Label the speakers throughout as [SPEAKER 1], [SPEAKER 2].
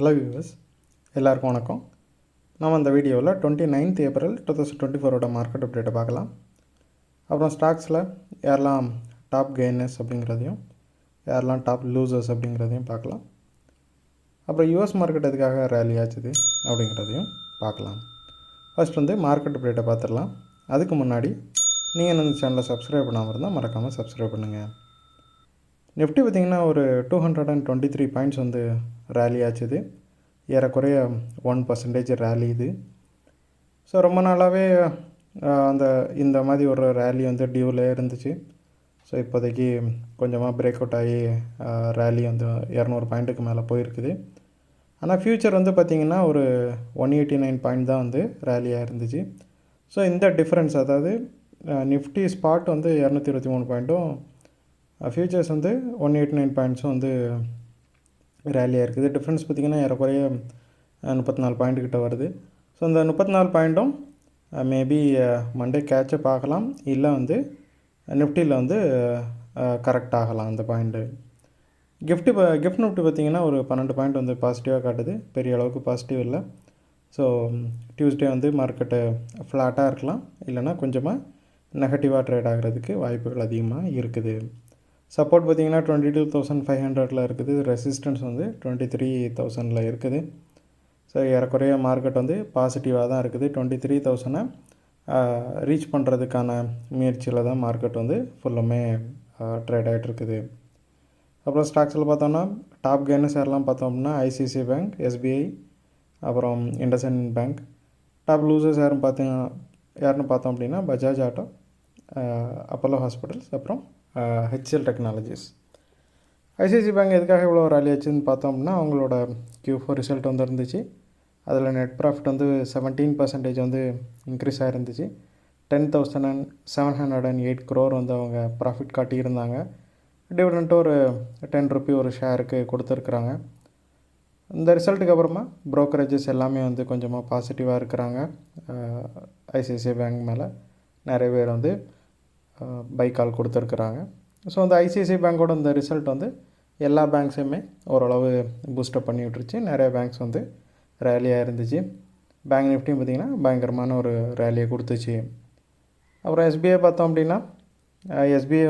[SPEAKER 1] Hello viewers, எல்லாருக்கும் வணக்கம். நம்ம இந்த வீடியோவில் 29th ஏப்ரல் 2024 மார்க்கெட் அப்டேட்டை பார்க்கலாம். அப்புறம் ஸ்டாக்ஸில் யாரெல்லாம் டாப் கெய்னர்ஸ் அப்படிங்கிறதையும் யாரெல்லாம் டாப் லூசர்ஸ் அப்படிங்கிறதையும் பார்க்கலாம். அப்புறம் யூஎஸ் மார்க்கெட் எதுக்காக ரேலி ஆச்சுது அப்படிங்கிறதையும் பார்க்கலாம். ஃபர்ஸ்ட் மார்க்கெட் அப்டேட்டை பார்த்துடலாம். அதுக்கு முன்னாடி நீங்கள் இந்த சேனலை சப்ஸ்கிரைப் பண்ணாமல் இருந்தால் மறக்காமல் சப்ஸ்கிரைப் பண்ணுங்கள். நிஃப்டி பார்த்திங்கன்னா ஒரு 223 பாயிண்ட்ஸ் ரேலி ஆச்சுது. ஏறக்குறைய 1% ரேலி இது. ஸோ ரொம்ப நாளாகவே இந்த மாதிரி ஒரு ரேலி டியூவில் இருந்துச்சு. ஸோ இப்போதைக்கு கொஞ்சமாக பிரேக் அவுட் ஆகி ரேலி 200 பாயிண்ட்டுக்கு மேலே போயிருக்குது. ஆனால் ஃப்யூச்சர் பார்த்திங்கன்னா ஒரு 189 பாயிண்ட் தான் ரேலியாக இருந்துச்சு. ஸோ இந்த டிஃப்ரென்ஸ், அதாவது நிஃப்டி ஸ்பாட் 223 பாயிண்ட்டும் ஃப்யூச்சர்ஸ் 189 பாயிண்ட்ஸும் ரேலியாக இருக்குது. டிஃப்ரென்ஸ் பார்த்திங்கன்னா ஏறக்குறைய 34 பாயிண்ட் கிட்ட வருது. ஸோ இந்த 34 பாயிண்ட்டும் மேபி மண்டே கேட்சப் ஆகலாம், இல்லை நிஃப்டியில் கரெக்ட் ஆகலாம் அந்த பாயிண்ட்டு. கிஃப்ட் நிஃப்டி பார்த்திங்கன்னா ஒரு 12 பாயிண்ட் பாசிட்டிவாக காட்டுது. பெரிய அளவுக்கு பாசிட்டிவ் இல்லை. ஸோ டியூஸ்டே மார்க்கெட்டு ஃப்ளாட்டாக இருக்கலாம், இல்லைனா கொஞ்சமாக நெகட்டிவாக ட்ரேட் ஆகிறதுக்கு வாய்ப்புகள் அதிகமாக இருக்குது. சப்போர்ட் பார்த்திங்கன்னா 22,500 இருக்குது. ரெசிஸ்டன்ஸ் 23,000 இருக்குது. ஸோ ஏறக்குறைய மார்க்கெட் பாசிட்டிவாக தான் இருக்குது. 23,000 ரீச் பண்ணுறதுக்கான முயற்சியில் தான் மார்க்கெட் ஃபுல்லுமே ட்ரேட் ஆகிட்டு இருக்குது. அப்புறம் ஸ்டாக்ஸில் பார்த்தோம்னா டாப் கெய்னர்ஸ் யாரெல்லாம் பார்த்தோம் அப்படின்னா ஐசிஐசிஐ பேங்க், எஸ்பிஐ, அப்புறம் இண்டஸ்இண்ட் பேங்க். டாப் லூசர்ஸ் யாருன்னு பார்த்தோம் அப்படின்னா பஜாஜ் ஆட்டோ, அப்போலோ ஹாஸ்பிட்டல்ஸ், அப்புறம் ஹெச்எல் டெக்னாலஜிஸ். ஐசிஐசிஐ பேங்க் எதுக்காக இவ்வளோ ரேலி ஆச்சுன்னு பார்த்தோம் அப்படின்னா அவங்களோட Q4 ரிசல்ட் இருந்துச்சு. அதில் நெட் ப்ராஃபிட் 17% இன்க்ரீஸ் ஆகிருந்துச்சு. 10,708 crore அவங்க ப்ராஃபிட் காட்டியிருந்தாங்க. டிவிடெண்ட் ஒரு 10 ரூபி ஒரு ஷேருக்கு கொடுத்துருக்குறாங்க. இந்த ரிசல்ட்டுக்கு அப்புறமா ப்ரோக்கரேஜஸ் எல்லாமே கொஞ்சமாக பாசிட்டிவாக இருக்கிறாங்க. ஐசிஐசிஐ பேங்க் மேலே நிறைய பேர் பை கால் கொடுத்துருக்குறாங்க. ஸோ அந்த ஐசிஐசிஐ பேங்கோட இந்த ரிசல்ட் எல்லா பேங்க்ஸையுமே ஓரளவு பூஸ்டப் பண்ணி விட்டுருச்சு. நிறைய பேங்க்ஸ் ரேலியாக இருந்துச்சு. பேங்க் நிஃப்டியும் பார்த்திங்கன்னா பயங்கரமான ஒரு ரேலியை கொடுத்துச்சு. அப்புறம் எஸ்பிஐ பார்த்தோம் அப்படின்னா எஸ்பிஐ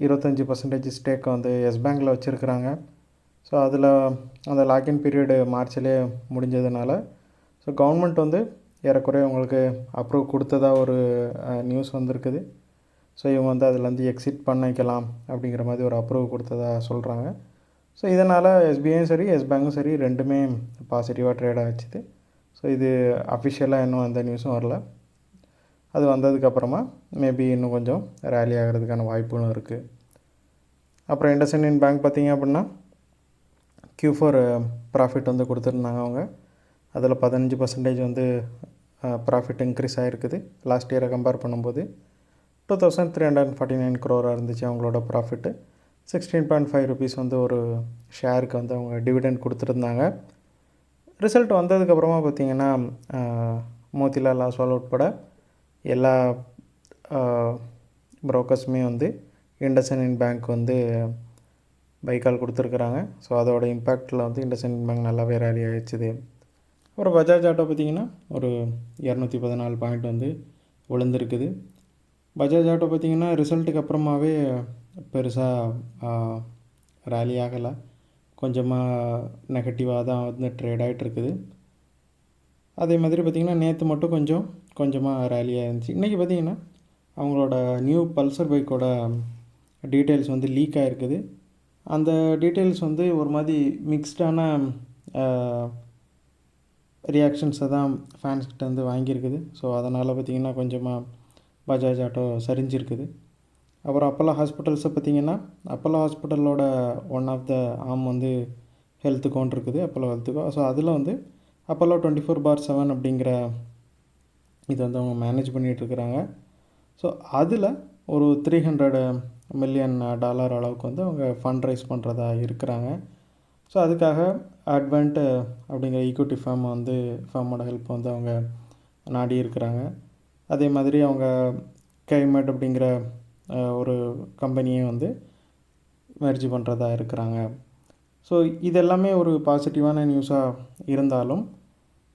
[SPEAKER 1] 25% ஸ்டேக் எஸ் பேங்கில் வச்சுருக்குறாங்க. ஸோ அதில் அந்த லாக்இன் பீரியடு மார்ச்லேயே முடிஞ்சதுனால ஸோ கவர்மெண்ட் ஏறக்குறைய உங்களுக்கு அப்ரூவ் கொடுத்ததா ஒரு நியூஸ் வந்திருக்குது. ஸோ இவங்க அதில் எக்ஸிட் பண்ணிக்கலாம் அப்படிங்கிற மாதிரி ஒரு அப்ரூவ் கொடுத்ததா சொல்கிறாங்க. ஸோ இதனால் எஸ்பிஐயும் சரி எஸ் பேங்கும் சரி ரெண்டுமே பாசிட்டிவாக ட்ரேட் ஆகிடுச்சுது. ஸோ இது அஃபிஷியலாக இன்னும் அந்த நியூஸும் வரல. அது வந்ததுக்கப்புறமா மேபி இன்னும் கொஞ்சம் ரேலி ஆகிறதுக்கான வாய்ப்பும் இருக்குது. அப்புறம் இண்டஸ்இண்ட் பேங்க் பார்த்திங்க அப்படின்னா Q4 ப்ராஃபிட் கொடுத்துருந்தாங்க. அவங்க அதில் 15% ப்ராஃபிட் இன்க்ரீஸ் ஆகிருக்குது. லாஸ்ட் இயரை கம்பேர் பண்ணும்போது 2,349 crore இருந்துச்சு அவங்களோட ப்ராஃபிட்டு. 16.5 rupees ஒரு ஷேருக்கு அவங்க டிவிடெண்ட் கொடுத்துருந்தாங்க. ரிசல்ட் வந்ததுக்கப்புறமா பார்த்திங்கன்னா மோதிலால் ஆஸ்வால் உட்பட எல்லா ப்ரோக்கர்ஸுமே இண்டஸ்இண்ட் பேங்க் பைக்கால் கொடுத்துருக்குறாங்க. ஸோ அதோட இம்பேக்டில் இண்டஸ்இண்ட் பேங்க் நல்லாவே ரேலி ஆகிடுச்சுது. அப்புறம் பஜாஜ் ஆட்டோ பார்த்திங்கன்னா ஒரு 214 பாயிண்ட் விழுந்திருக்குது. பஜாஜ் ஆட்டோ பார்த்திங்கன்னா ரிசல்ட்டுக்கு அப்புறமாவே பெருசாக ரேலி ஆகலை. கொஞ்சமாக நெகட்டிவாக தான் ட்ரேட் ஆகிட்டு இருக்குது. அதே மாதிரி பார்த்திங்கன்னா நேற்று மட்டும் கொஞ்சமாக ரேலியாக இருந்துச்சு. இன்றைக்கி பார்த்திங்கன்னா அவங்களோட நியூ பல்சர் பைக்கோட டீட்டெயில்ஸ் லீக் ஆகிருக்குது. அந்த டீட்டெயில்ஸ் ஒரு மாதிரி மிக்ஸ்டான ரியாக்ஷன்ஸை தான் ஃபேன்ஸ்கிட்ட வாங்கியிருக்குது. ஸோ அதனால் பார்த்திங்கன்னா கொஞ்சமாக பஜாஜ் ஆட்டோ சரிஞ்சிருக்குது. அப்புறம் அப்போலோ ஹாஸ்பிட்டல்ஸை பார்த்திங்கன்னா அப்போலோ ஹாஸ்பிட்டலோட ஒன் ஆஃப் த ஆம் ஹெல்த்துக்கோன் இருக்குது, அப்போலோ ஹெல்த்துக்கோ. ஸோ அதில் அப்போலோ 24/7 அப்படிங்கிற இது அவங்க மேனேஜ் பண்ணிகிட்ருக்குறாங்க. ஸோ அதில் ஒரு $300 million அளவுக்கு அவங்க ஃபண்ட் ரைஸ் பண்ணுறதா இருக்கிறாங்க. ஸோ அதுக்காக அட்வென்ட் அப்படிங்கிற ஈக்விட்டி ஃபார்மோட ஹெல்ப் அவங்க நாடி இருக்கிறாங்க. அதே மாதிரி அவங்க கைமெட் அப்படிங்கிற ஒரு கம்பெனியை மெர்ஜ் பண்ணுறதா இருக்கிறாங்க. ஸோ இது எல்லாமே ஒரு பாசிட்டிவான நியூஸாக இருந்தாலும்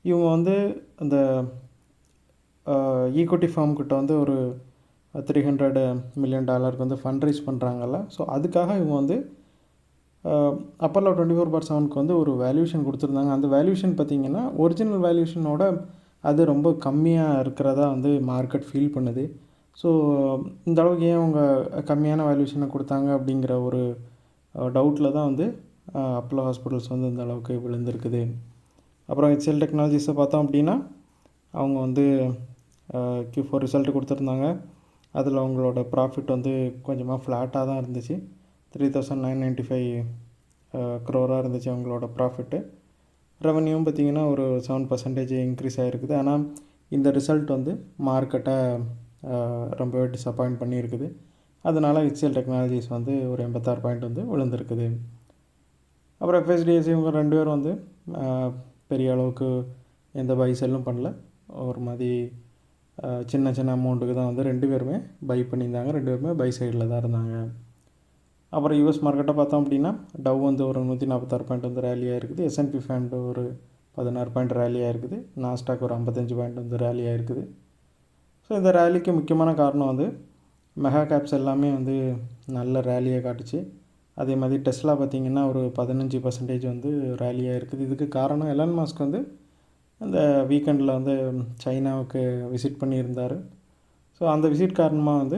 [SPEAKER 1] இவங்க வந்து அந்த ஈக்விட்டி ஃபார்ம்கிட்ட வந்து ஒரு $300 million வந்து ஃபண்ட் ரைஸ் பண்ணுறாங்கல்ல. ஸோ அதுக்காக இவங்க வந்து அப்போலோ 24/7க்கு வந்து ஒரு வேல்யூஷன் கொடுத்துருந்தாங்க. அந்த வேல்யூஷன் பார்த்திங்கன்னா ஒரிஜினல் வேல்யூஷனோட அது ரொம்ப கம்மியாக இருக்கிறதா வந்து மார்க்கெட் ஃபீல் பண்ணுது. ஸோ இந்த அளவுக்கு ஏன் அவங்க கம்மியான வேல்யூஷனை கொடுத்தாங்க அப்படிங்கிற ஒரு டவுட்டில் தான் வந்து அப்போலோ ஹாஸ்பிட்டல்ஸ் வந்து இந்த அளவுக்கு விழுந்திருக்குது. அப்புறம் HCL டெக்னாலஜிஸை பார்த்தோம் அப்படின்னா அவங்க வந்து Q4 ரிசல்ட்டு கொடுத்துருந்தாங்க. அதில் அவங்களோட ப்ராஃபிட் வந்து கொஞ்சமாக ஃப்ளாட்டாக தான் இருந்துச்சு. 3,995 crore இருந்துச்சு அவங்களோட ப்ராஃபிட்டு. ரெவன்யூவும் பார்த்திங்கன்னா ஒரு 7% இன்க்ரீஸ் ஆகிருக்குது. ஆனால் இந்த ரிசல்ட் வந்து மார்க்கெட்டை ரொம்பவே டிசப்பாயிண்ட் பண்ணியிருக்குது. அதனால் HCL டெக்னாலஜிஸ் வந்து ஒரு 86 பாயிண்ட் வந்து விழுந்திருக்குது. அப்புறம் FSDS இவங்க 2 பேரும் வந்து பெரிய அளவுக்கு எந்த பை செல்லும் பண்ணல. ஒரு மாதிரி சின்ன சின்ன அமௌண்ட்டுக்கு தான் வந்து 2 பேருமே பை பண்ணியிருந்தாங்க. 2 பேருமே பை சைடில் தான் இருந்தாங்க. அப்புறம் யூஎஸ் மார்க்கெட்டை பார்த்தோம் அப்படின்னா டவ் வந்து ஒரு 146 பாயிண்ட் வந்து ரேலியாக இருக்குது. S&P 500 ஒரு 16 பாயிண்ட் ரேலியாக இருக்குது. நாஸ்டாக் ஒரு 55 பாயிண்ட் வந்து ரேலியாக இருக்குது. ஸோ இந்த ரேலிக்கு முக்கியமான காரணம் வந்து மெகா கேப்ஸ் எல்லாமே வந்து நல்ல ரேலியை காட்டுச்சு. அதே மாதிரி டெஸ்லா பார்த்திங்கன்னா ஒரு 15% வந்து ரேலியாக இருக்குது. இதுக்கு காரணம் எலான் மாஸ்க் வந்து அந்த வீக்கெண்டில் வந்து சைனாவுக்கு விசிட் பண்ணியிருந்தார். ஸோ அந்த விசிட் காரணமாக வந்து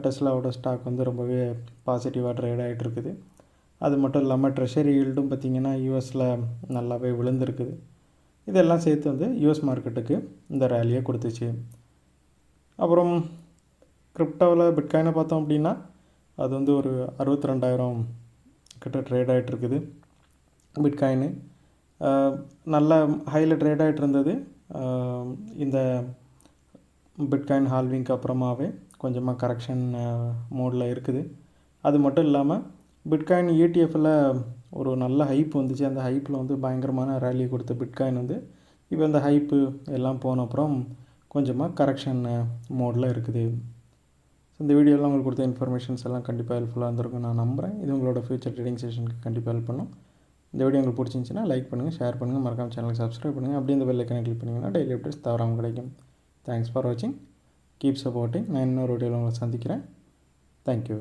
[SPEAKER 1] டெஸ்லாவோட ஸ்டாக் வந்து ரொம்பவே பாசிட்டிவாக ட்ரேட் ஆகிட்டு இருக்குது. அது மட்டும் இல்லாமல் ட்ரெஷரி ஈல்டும் பார்த்திங்கன்னா யூஎஸில் நல்லாவே விழுந்திருக்குது. இதெல்லாம் சேர்த்து வந்து யூஎஸ் மார்க்கெட்டுக்கு இந்த ரேலியை கொடுத்துச்சு. அப்புறம் கிரிப்டோவில் பிட்காயினை பார்த்தோம் அப்படின்னா அது வந்து ஒரு 62,000 கிட்ட ட்ரேட் ஆகிட்டு இருக்குது. பிட்காயினு நல்ல ஹையில் ட்ரேட் ஆகிட்டு இருந்தது. இந்த பிட்காயின் ஹால்விங்க்கு அப்புறமாவே கொஞ்சமாக கரெக்ஷன் மோடில் இருக்குது. அது மட்டும் இல்லாமல் பிட்காயின் ETFல ஒரு நல்ல ஹைப் வந்துச்சு. அந்த ஹைப்பில் வந்து பயங்கரமான ரேலி கொடுத்த பிட்காயின் வந்து இப்போ இந்த ஹைப்பு எல்லாம் போன அப்புறம் கொஞ்சமாக கரெக்ஷன் மோடில் இருக்குது. இந்த வீடியோவில் உங்களுக்கு கொடுத்த இன்ஃபர்மேஷன்ஸ் எல்லாம் கண்டிப்பாக ஹெல்ப்ஃபுல்லாக இருந்திருக்கும் நான் நம்புகிறேன். இது உங்களோட ஃபியூச்சர் ட்ரேடிங் செஷனுக்கு கண்டிப்பாக ஹெல்ப் பண்ணும். இந்த வீடியோ உங்களுக்கு பிடிச்சிருந்துச்சின்னா லைக் பண்ணுங்கள், ஷேர் பண்ணுங்கள், மறக்காம சேனலுக்கு சப்ஸ்கிரைப் பண்ணுங்கள். அப்படியே இந்த பெல் ஐக்கனை கிளிக் பண்ணிங்கன்னா டெய்லி அப்டேட்ஸ் தவறாமல் கிடைக்கும். தேங்க்ஸ் ஃபார் வாட்சிங். Keep supporting. நான் இன்னொரு வீடியோவில் உங்களை சந்திக்கிறேன். தேங்க்யூ.